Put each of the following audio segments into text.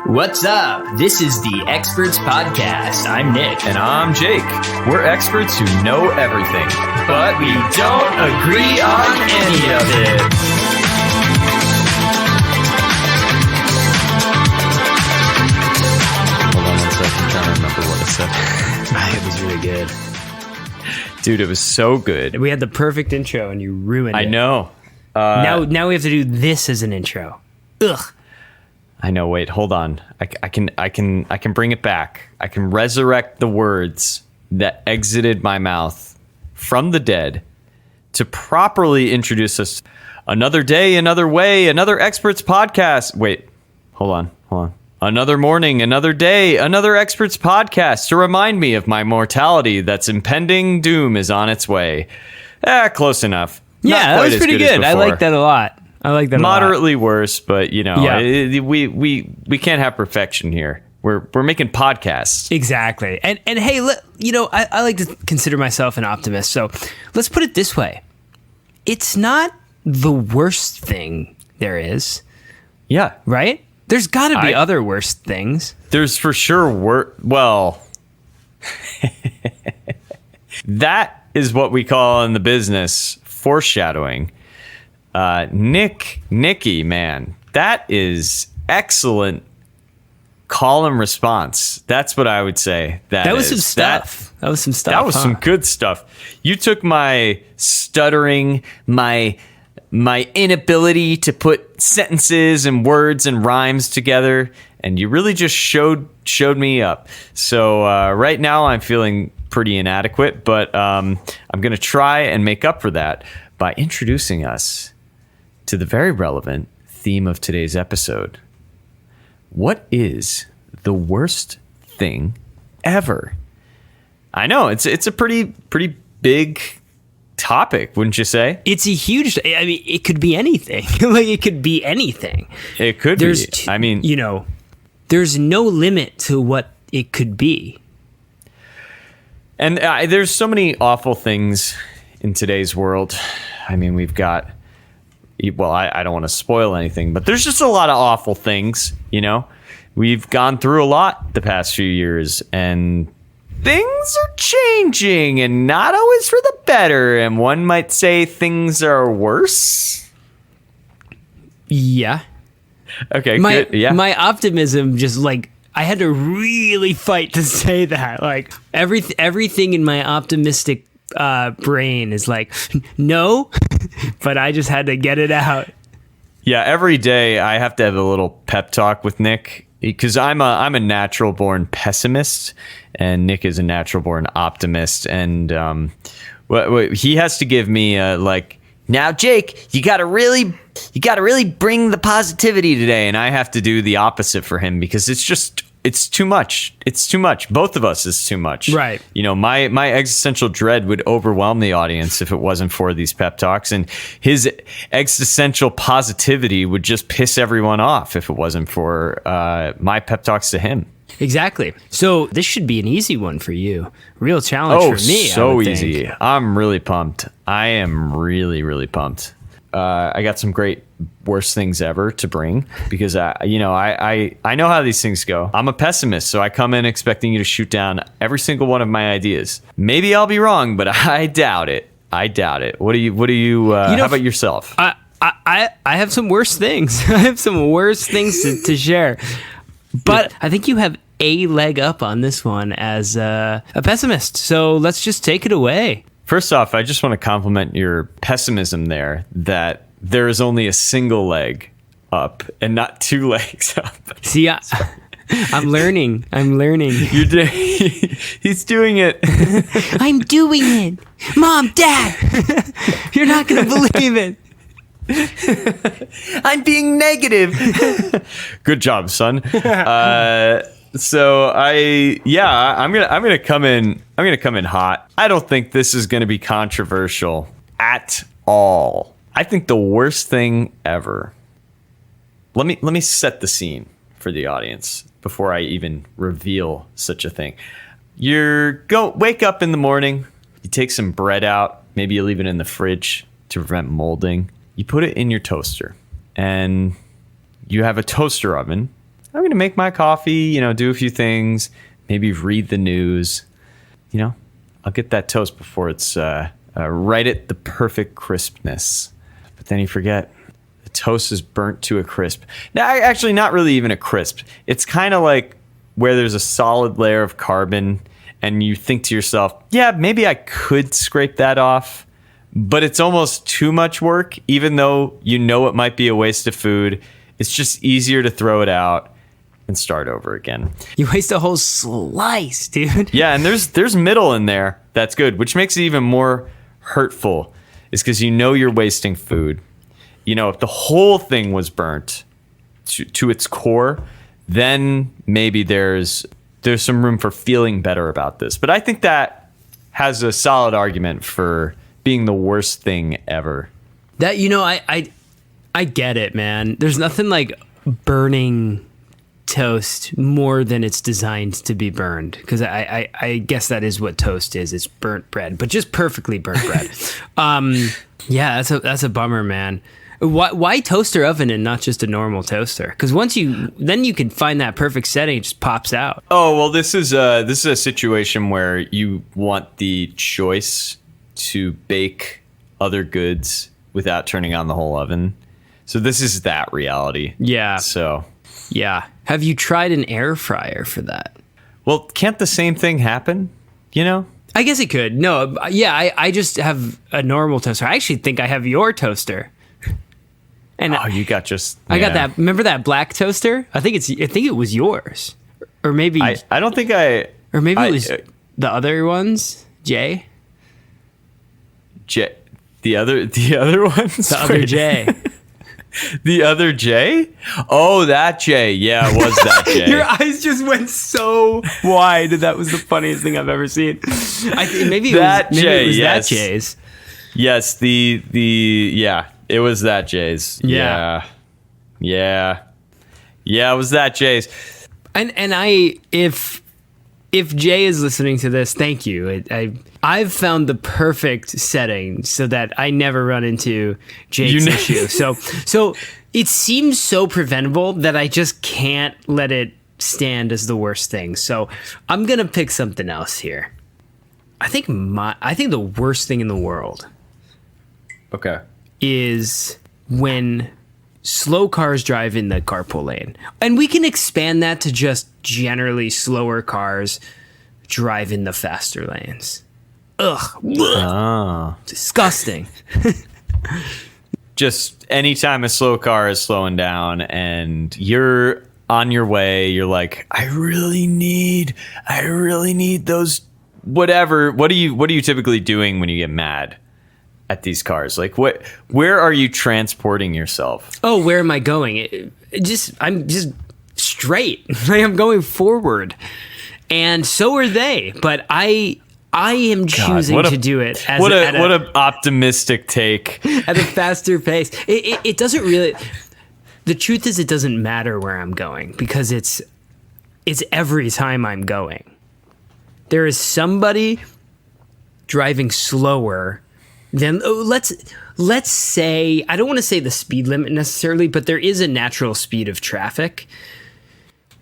What's up? This is the Experts Podcast. I'm Nick. And I'm Jake. We're experts who know everything, but we don't agree on any of it. Hold on one second. I'm trying to remember what I said. It was really good. Dude, it was so good. We had the perfect intro and you ruined it. I know. Now we have to do this as an intro. Ugh. I know. Wait, hold on. I can bring it back. I can resurrect the words that exited my mouth from the dead to properly introduce us. Another day, another way, another Experts Podcast. Wait, hold on. Another morning, another day, another Experts Podcast to remind me of my mortality that's impending doom is on its way. Close enough. Yeah, that was pretty good. I like that a lot. Moderately worse, but you know, we can't have perfection here. We're making podcasts. Exactly. And hey, I like to consider myself an optimist. So let's put it this way. It's not the worst thing there is. Yeah. Right? There's got to be other worse things. There's for sure well, that is what we call in the business foreshadowing. Nicky, man, that is excellent call and response. That's what I would say. That was some stuff. That was some good stuff. You took my stuttering, my inability to put sentences and words and rhymes together, and you really just showed me up. So right now I'm feeling pretty inadequate, but I'm going to try and make up for that by introducing us to the very relevant theme of today's episode. What is the worst thing ever? I know it's a pretty big topic, wouldn't you say? It's a huge. I mean, it could be anything. Like it could be anything. It could be. I mean, there's no limit to what it could be. And there's so many awful things in today's world. I mean, we've got. Well, I don't want to spoil anything, but there's just a lot of awful things, We've gone through a lot the past few years, and things are changing, and not always for the better, and one might say things are worse. Yeah. Okay, good. Yeah. My optimism just, I had to really fight to say that. Like, everything in my optimistic brain is like, no, but I just had to get it out. Yeah, every day I have to have a little pep talk with Nick because I'm a natural born pessimist and Nick is a natural born optimist, and he has to give me now Jake, you gotta really bring the positivity today, and I have to do the opposite for him because it's too much. It's too much. Both of us is too much. Right. My existential dread would overwhelm the audience if it wasn't for these pep talks, and his existential positivity would just piss everyone off if it wasn't for my pep talks to him. Exactly. So this should be an easy one for you. Real challenge for me. So easy. I'm really pumped. I am really, really pumped. I got some great worst things ever to bring because I know how these things go. I'm a pessimist, so I come in expecting you to shoot down every single one of my ideas. Maybe I'll be wrong, but I doubt it. What do you how about yourself? I have some worse things. I have some worse things to share. But I think you have a leg up on this one as a pessimist. So let's just take it away. First off, I just want to compliment your pessimism there, that there is only a single leg up and not two legs up. See, I'm learning. He's doing it. I'm doing it. Mom, Dad, you're not going to believe it. I'm being negative. Good job, son. So I'm gonna come in hot. I don't think this is gonna be controversial at all. I think the worst thing ever. Let me set the scene for the audience before I even reveal such a thing. Wake up in the morning, you take some bread out, maybe you leave it in the fridge to prevent molding. You put it in your toaster, and you have a toaster oven. A going to make my coffee, do a few things, maybe read the news. I'll get that toast before it's right at the perfect crispness. But then you forget the toast is burnt to a crisp. Now, actually, not really even a crisp. It's kind of like where there's a solid layer of carbon and you think to yourself, yeah, maybe I could scrape that off, but it's almost too much work, even though it might be a waste of food. It's just easier to throw it out and start over again. You waste a whole slice, dude. Yeah, and there's middle in there that's good, which makes it even more hurtful, is because you're wasting food. If the whole thing was burnt to its core, then maybe there's some room for feeling better about this. But I think that has a solid argument for being the worst thing ever. That, I get it, man. There's nothing like burning toast more than it's designed to be burned, because I guess that is what toast is. It's burnt bread, but just perfectly burnt bread. Yeah, that's a bummer, man. Why toaster oven and not just a normal toaster? Because then you can find that perfect setting. It just pops out. Oh, well, this is a situation where you want the choice to bake other goods without turning on the whole oven. So this is that reality. Yeah. So. Yeah. Have you tried an air fryer for that? Well, can't the same thing happen? I guess it could. No, yeah, I just have a normal toaster. I actually think I have your toaster. And you got just. I got that. Remember that black toaster? I think it was yours, or maybe I don't think I. Or maybe it was the other ones. Jay. The other ones. The other Jay. The other Jay? Oh, that Jay. Yeah, it was that Jay. Your eyes just went so wide. That was the funniest thing I've ever seen. I think maybe it was yes. That Jay's. Yes, it was that Jay's. Yeah. It was that Jay's. And if Jay is listening to this, thank you. I've found the perfect setting so that I never run into Jake's issue. So it seems so preventable that I just can't let it stand as the worst thing. So I'm gonna pick something else here. I think the worst thing in the world. Okay. Is when slow cars drive in the carpool lane. And we can expand that to just generally slower cars drive in the faster lanes. Ugh. Oh. Disgusting. Just anytime a slow car is slowing down and you're on your way, you're like, I really need those whatever. What are you typically doing when you get mad at these cars? Like where are you transporting yourself? Oh, where am I going? I'm just straight. Like I'm going forward. And so are they, but I am choosing to do it as what an optimistic take at a faster pace. It doesn't really. The truth is, it doesn't matter where I'm going because it's every time I'm going. There is somebody driving slower than let's say, I don't want to say the speed limit necessarily, but there is a natural speed of traffic.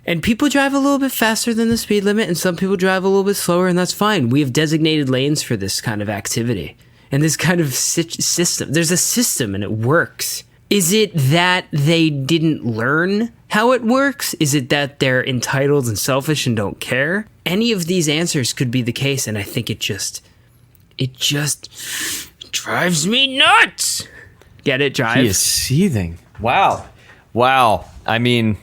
And people drive a little bit faster than the speed limit, and some people drive a little bit slower, and that's fine. We have designated lanes for this kind of activity and this kind of system. There's a system, and it works. Is it that they didn't learn how it works? Is it that they're entitled and selfish and don't care? Any of these answers could be the case, and I think it just drives me nuts. Get it, drive? He is seething. Wow. I mean...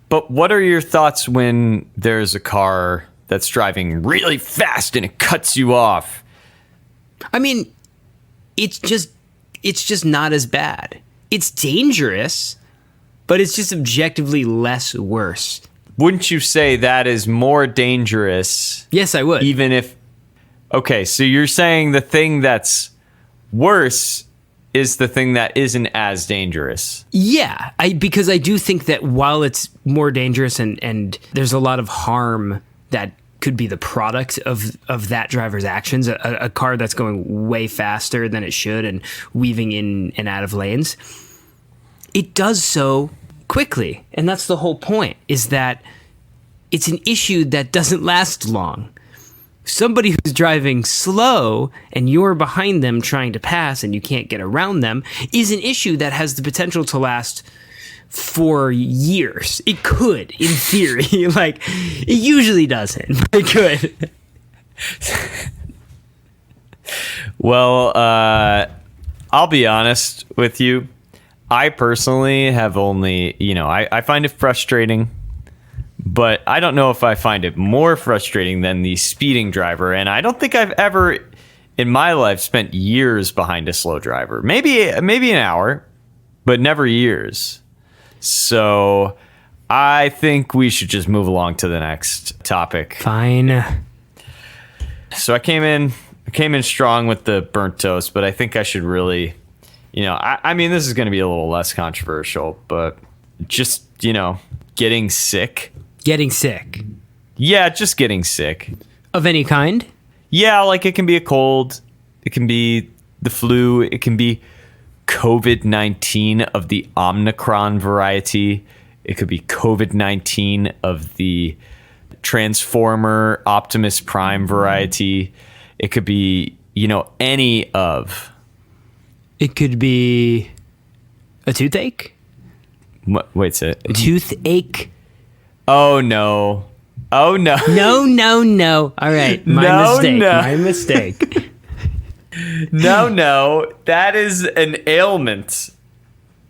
But what are your thoughts when there's a car that's driving really fast and it cuts you off? I mean, it's just not as bad. It's dangerous, but it's just objectively less worse. Wouldn't you say that is more dangerous? Yes, I would. Even if... Okay, so you're saying the thing that's worse is the thing that isn't as dangerous. Yeah, because I do think that while it's more dangerous and there's a lot of harm that could be the product of that driver's actions, a car that's going way faster than it should and weaving in and out of lanes, it does so quickly. And that's the whole point, is that it's an issue that doesn't last long. Somebody who's driving slow and you're behind them trying to pass and you can't get around them is an issue that has the potential to last for years. It could, in theory. Like, it usually doesn't, but it could. Well, I'll be honest with you. I personally have only, I find it frustrating, but I don't know if I find it more frustrating than the speeding driver. And I don't think I've ever in my life spent years behind a slow driver. Maybe an hour, but never years. So I think we should just move along to the next topic. Fine. So I came in strong with the burnt toast, but I think I should really, I mean, this is going to be a little less controversial, but just, getting sick. Getting sick. Yeah, just getting sick. Of any kind? Yeah, like it can be a cold. It can be the flu. It can be COVID-19 of the Omicron variety. It could be COVID-19 of the Transformer Optimus Prime variety. It could be, any of. It could be a toothache? Wait, say it. A toothache? Oh, no. Oh, no. No. All right. My mistake. No. That is an ailment.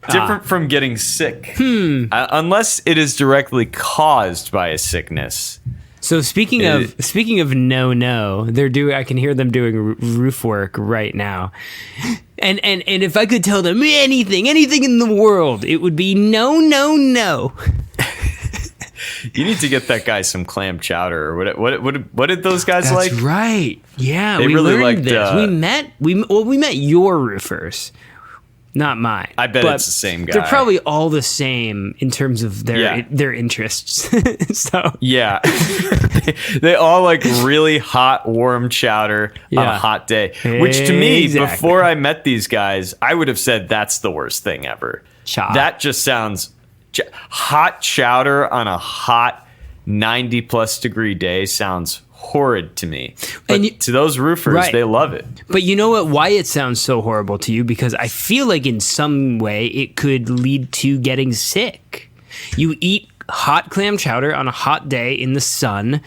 Different from getting sick. Unless it is directly caused by a sickness. So speaking of no, I can hear them doing roof work right now. And if I could tell them anything in the world, it would be no. You need to get that guy some clam chowder. Or what did those guys like? That's right. Yeah, they we really learned liked, this. We met your roofers, not mine. I bet it's the same guy. They're probably all the same in terms of their interests. So yeah, they all like really hot, warm chowder on a hot day. Which to me, before I met these guys, I would have said that's the worst thing ever. That just sounds. Hot chowder on a hot 90+ degree day sounds horrid to me. But to those roofers, they love it. But you know what? Why it sounds so horrible to you? Because I feel like in some way it could lead to getting sick. You eat hot clam chowder on a hot day in the sun,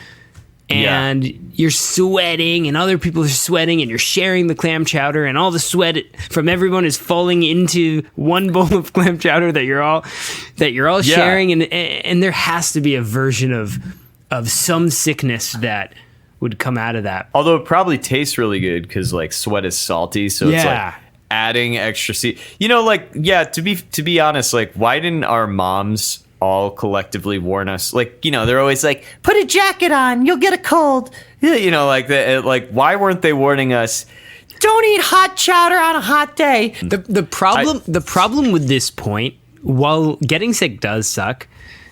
and you're sweating, and other people are sweating, and you're sharing the clam chowder, and all the sweat from everyone is falling into one bowl of clam chowder that you're all sharing, and there has to be a version of some sickness that would come out of that. Although it probably tastes really good because like sweat is salty, so it's like adding extra to be honest, like why didn't our moms all collectively warn us, like, they're always like, put a jacket on, you'll get a cold, like why weren't they warning us, don't eat hot chowder on a hot day? The problem with this point, while getting sick does suck,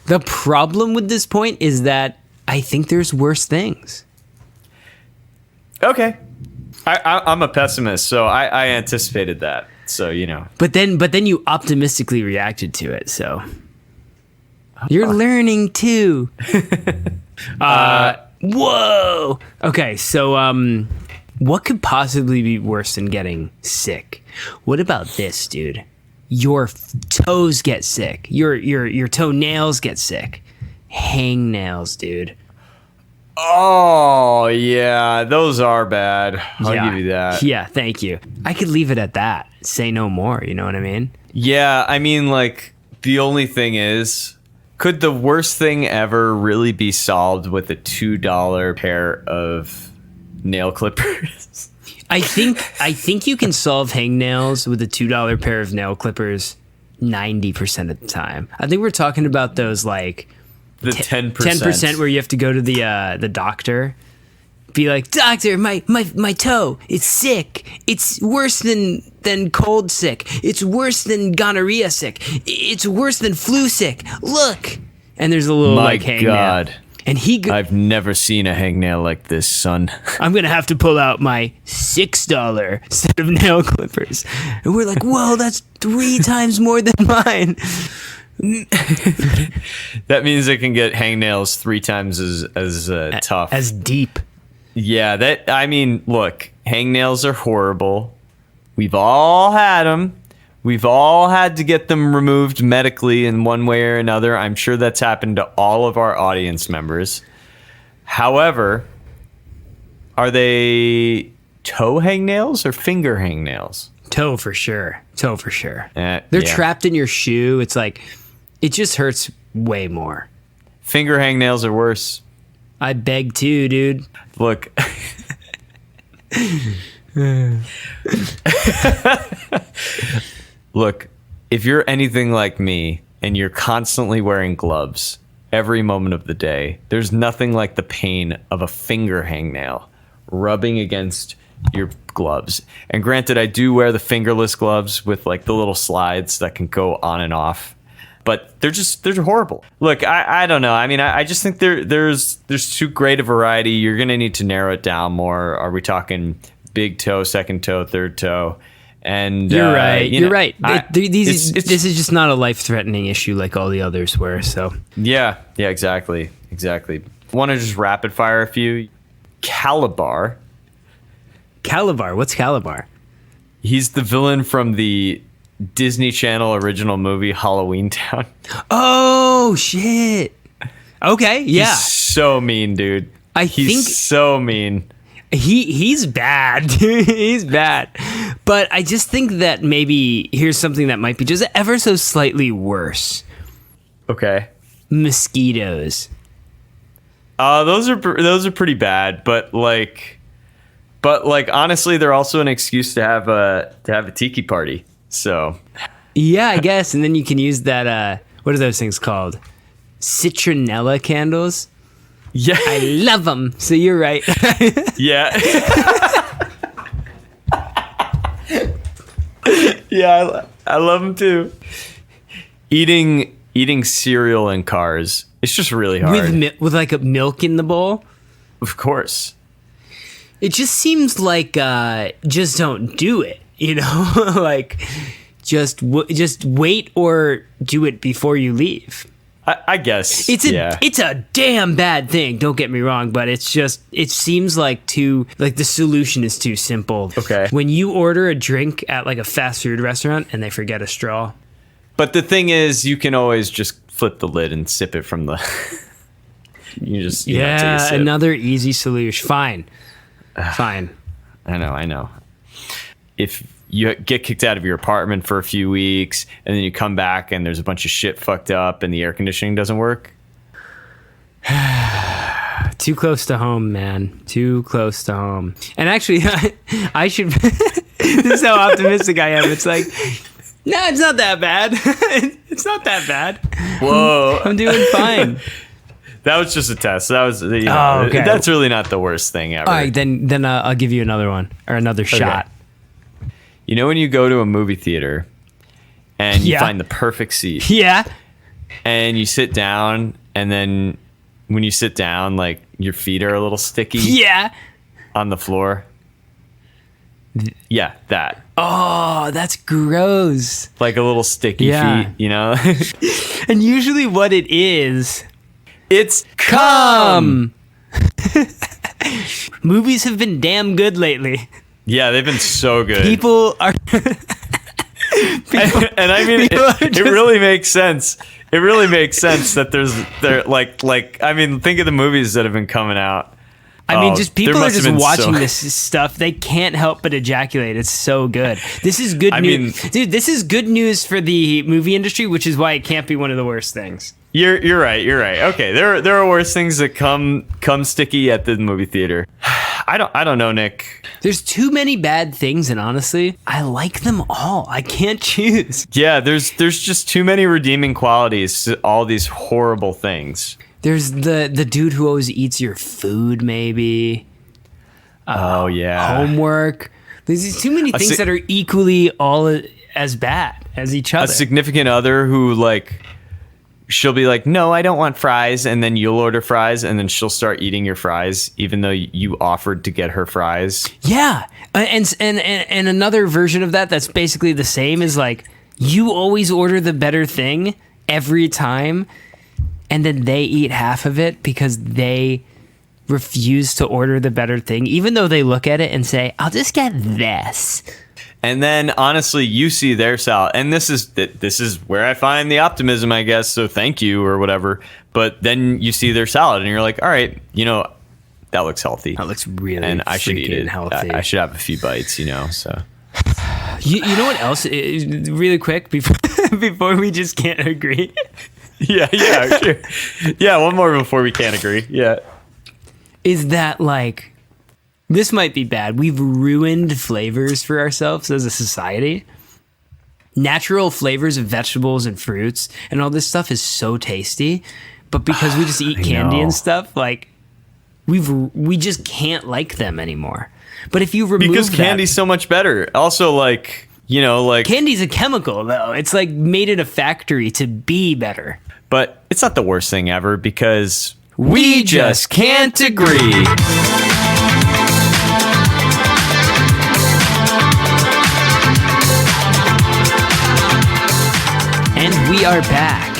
the problem with this point is that I think there's worse things. Okay. I'm a pessimist, so I anticipated that, so but then you optimistically reacted to it, so you're learning too. Whoa. Okay, so what could possibly be worse than getting sick? What about this, dude? Your toes get sick. Your toenails get sick. Hangnails, dude. Oh, yeah, those are bad. I'll give you that. Yeah, thank you. I could leave it at that. Say no more, you know what I mean? Yeah, I mean, like, the only thing is, could the worst thing ever really be solved with a $2 pair of nail clippers? I think you can solve hangnails with a $2 pair of nail clippers 90% of the time. I think we're talking about those like the 10%. 10% where you have to go to the doctor. Be like, doctor, my toe, it's sick. It's worse than cold sick. It's worse than gonorrhea sick. It's worse than flu sick. Look. And there's a little hangnail. My God. And I've never seen a hangnail like this, son. I'm going to have to pull out my $6 set of nail clippers. And we're like, whoa, that's 3 times more than mine. That means it can get hangnails 3 times as tough. As deep. Yeah, look, hangnails are horrible. We've all had them. We've all had to get them removed medically in one way or another. I'm sure that's happened to all of our audience members. However, are they toe hangnails or finger hangnails? Toe for sure. They're trapped in your shoe. It's like, it just hurts way more. Finger hangnails are worse. I beg to, dude. Look. Look, if you're anything like me and you're constantly wearing gloves every moment of the day, there's nothing like the pain of a finger hangnail rubbing against your gloves. And granted, I do wear the fingerless gloves with like the little slides that can go on and off, but they're horrible. Look, I don't know. I mean, I just think there's too great a variety. You're gonna need to narrow it down more. Are we talking big toe, second toe, third toe? And you're right. You're right. This is just not a life-threatening issue like all the others were. So yeah, exactly. Want to just rapid fire a few? Calabar. What's Calabar? He's the villain from the Disney Channel original movie Halloween Town. Oh shit. Okay, yeah. He's so mean, dude. He's so mean. He's bad. He's bad. But I just think that maybe here's something that might be just ever so slightly worse. Okay. Mosquitoes. Those are pretty bad, but honestly, they're also an excuse to have a tiki party. So yeah, I guess. And then you can use that what are those things called? Citronella candles. Yeah, I love them. So you're right. Yeah. Yeah, I love them too. Eating cereal in cars, it's just really hard. With like a milk in the bowl? Of course. It just seems like just don't do it, you know? Like just wait or do it before you leave. I guess it's a damn bad thing. Don't get me wrong, but it seems like the solution is too simple. Okay. When you order a drink at like a fast food restaurant and they forget a straw. But the thing is, you can always just flip the lid and sip it from the. Take a sip. Another easy solution. Fine. I know. If you get kicked out of your apartment for a few weeks and then you come back and there's a bunch of shit fucked up and the air conditioning doesn't work. Too close to home, man. Too close to home. And actually, I should. This is how optimistic I am. It's like, no, it's not that bad. It's not that bad. Whoa. I'm doing fine. That was just a test. That was, okay. That's really not the worst thing ever. All right, then I'll give you another one or another shot. You know when you go to a movie theater and you find the perfect seat? Yeah. And you sit down, and then when you sit down, like your feet are a little sticky. Yeah. On the floor. Yeah, that. Oh, that's gross. Like a little sticky feet, you know? And usually what it is... It's cum! Movies have been damn good lately. Yeah, they've been so good. People are... and I mean, it really makes sense. It really makes sense that think of the movies that have been coming out. I mean, just people are just watching this stuff. They can't help but ejaculate. It's so good. This is good news. Dude, this is good news for the movie industry, which is why it can't be one of the worst things. You're right. Okay, there are worse things that come sticky at the movie theater. I don't know, Nick. There's too many bad things, and honestly, I like them all. I can't choose. Yeah, there's just too many redeeming qualities to all these horrible things. There's the dude who always eats your food, maybe. Oh, yeah. Homework. There's too many things that are equally all as bad as each other. A significant other who, like, she'll be like, no, I don't want fries. And then you'll order fries, and then she'll start eating your fries, even though you offered to get her fries. Yeah. And another version of that's basically the same is like, you always order the better thing. every time, and then they eat half of it because they refuse to order the better thing, even though they look at it and say, I'll just get this. And then honestly, you see their salad, and this is where I find the optimism, I guess. So thank you or whatever. But then you see their salad, and you're like, all right, that looks healthy. That looks really and I should eat it. Healthy. I should have a few bites, So you know what else? Really quick before we just can't agree. Yeah, sure. Yeah, one more before we can't agree. Yeah, is that like? This might be bad. We've ruined flavors for ourselves as a society. Natural flavors of vegetables and fruits and all this stuff is so tasty, but because we just eat candy and stuff, like we just can't like them anymore. But if you remove because candy's so much better. Also, like candy's a chemical though. It's like made in a factory to be better. But it's not the worst thing ever because we just can't agree. And we are back.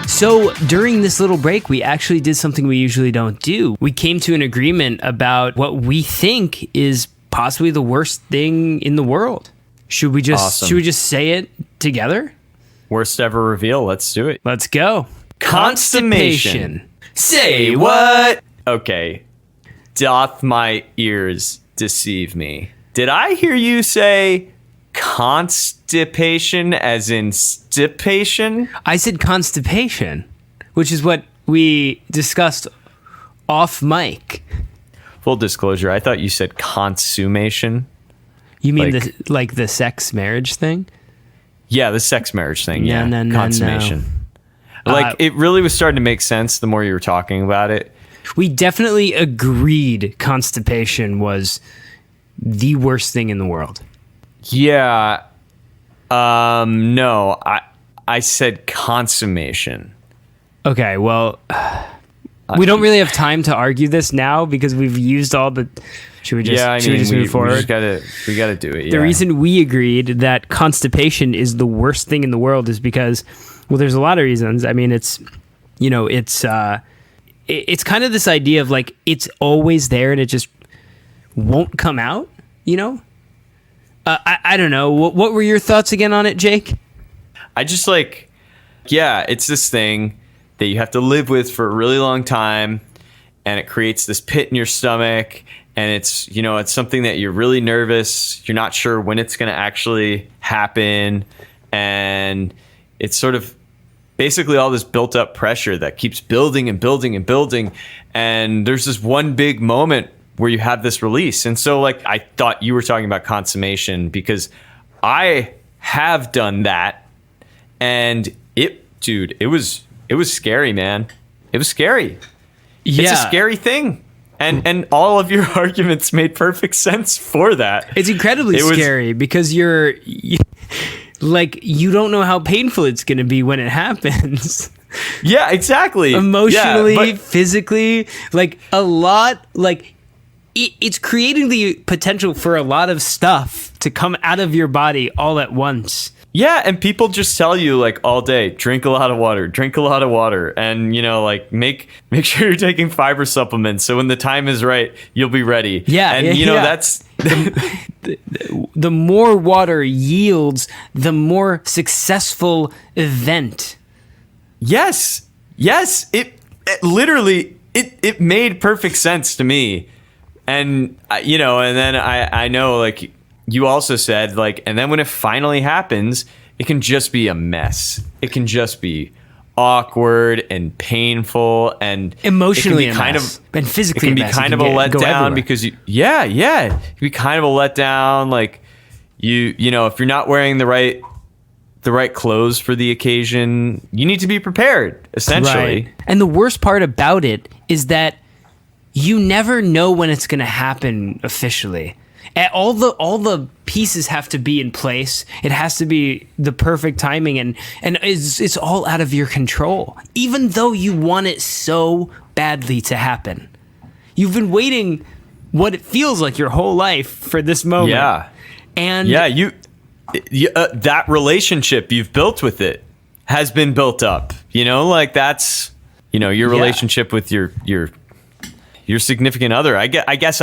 So during this little break, we actually did something we usually don't do. We came to an agreement about what we think is possibly the worst thing in the world. Should we just say it together? Worst ever reveal. Let's do it. Let's go. Constipation. Say what? Okay. Doth my ears deceive me? Did I hear you say constipation as in stipation? I said constipation, which is what we discussed off mic. Full disclosure, I thought you said consummation. You mean the sex marriage thing? Yeah, the sex marriage thing. Yeah, no, consummation. No. It really was starting to make sense the more you were talking about it. We definitely agreed constipation was the worst thing in the world. Yeah. No, I said consummation. Okay, well, we don't really have time to argue this now because we've used all the... Should we just move forward? We gotta do it. Yeah. The reason we agreed that constipation is the worst thing in the world is because, well, there's a lot of reasons. I mean, it's kind of this idea of like it's always there and it just won't come out. I don't know. What were your thoughts again on it, Jake? I just it's this thing that you have to live with for a really long time, and it creates this pit in your stomach. And it's, it's something that you're really nervous. You're not sure when it's going to actually happen. And it's sort of basically all this built up pressure that keeps building and building and building. And there's this one big moment where you have this release. And so I thought you were talking about consummation because I have done that. And it was scary, man. It was scary. Yeah. It's a scary thing. And all of your arguments made perfect sense for that. It's incredibly scary because you don't know how painful it's going to be when it happens. Yeah, exactly. Emotionally, physically, a lot, it's creating the potential for a lot of stuff to come out of your body all at once. Yeah, and people just tell you all day, drink a lot of water, and make sure you're taking fiber supplements so when the time is right, you'll be ready. Yeah, and that's the more water yields, the more successful event. Yes. It literally it made perfect sense to me, and and then I know you also said and then when it finally happens, it can just be a mess. It can just be awkward and painful and emotionally and physically. It can be kind of a letdown because it can be kind of a letdown. If you're not wearing the right clothes for the occasion, you need to be prepared, essentially. Right. And the worst part about it is that you never know when it's going to happen officially. All the pieces have to be in place. It has to be the perfect timing, and it's all out of your control. Even though you want it so badly to happen, you've been waiting what it feels like your whole life for this moment. Yeah, and that relationship you've built with it. has been built up. You know, like that's, you know, your relationship with your significant other. I guess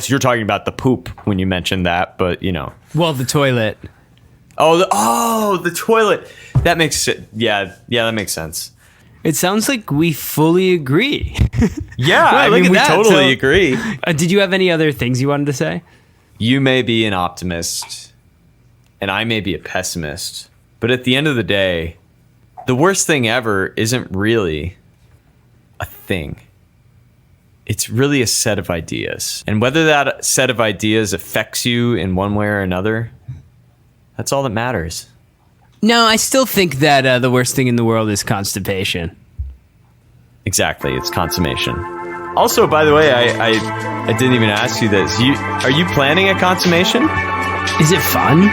you're talking about the poop when you mentioned that, but you know. Well, the toilet. The toilet. That makes it. Yeah, that makes sense. It sounds like we fully agree. Yeah, I mean, we totally agree. Did you have any other things you wanted to say? You may be an optimist, and I may be a pessimist. But at the end of the day, the worst thing ever isn't really a thing. It's really a set of ideas. And whether that set of ideas affects you in one way or another, that's all that matters. No, I still think that the worst thing in the world is constipation. Exactly, it's consummation. Also, by the way, I didn't even ask you this. Are you planning a consummation? Is it fun?